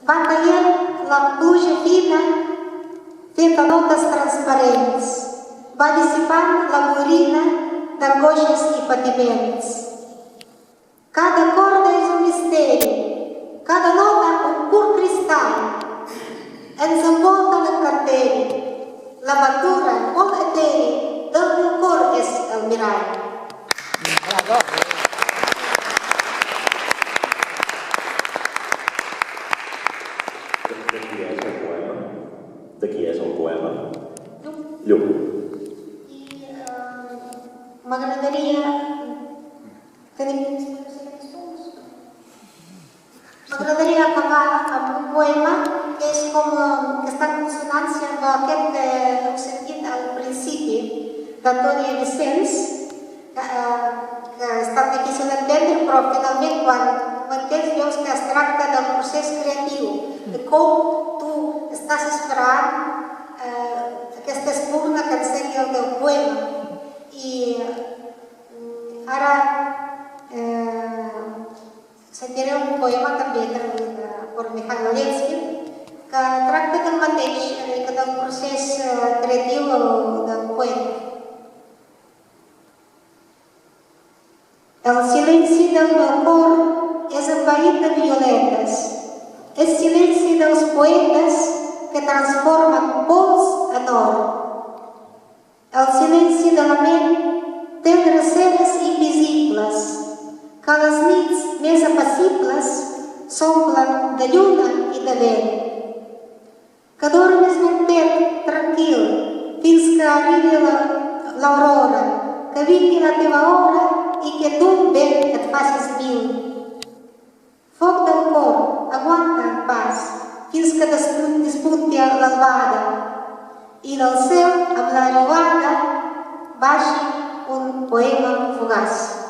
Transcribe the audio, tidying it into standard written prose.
Va caient la pluja fina, feta notes transparents, va dissipant la boirina d'angoixes i patiments. Cada corda és un misteri, cada nota un pur cristall. Ens envolta l'encanteri, l'aventura molt eteri del meu cor és el mirall. Bravo! De qui és el poema? Llum. I m'agradaria... M'agradaria acabar amb un poema que és com que està en consonància amb aquest que heu sentit al principi d'Antoni Vicenç, que ha estat difícil d'entendre, però finalment quan ho entens veus que es tracta del procés creatiu, de com tu estàs esperant aquesta espurna que ensenya el teu poema. I ara sentiré un poema també per Mikhail Levskin que tracta del mateix, del procés creatiu del poema. El silenci del meu cor és envaït de violetes, és silenci dels poetes que transformen pols en or. El silenci de la ment té dreceres invisibles que les nits més apacibles s'omplen de lluna i de vent. Que dormis ben tranquil fins que arribi l'aurora, que vingui la teva hora i que d'un vent et facis mil. Foc del cor, aguanta en pas fins que despunti l'albada i del cel, amb la riuada, baixi un poema fugaç.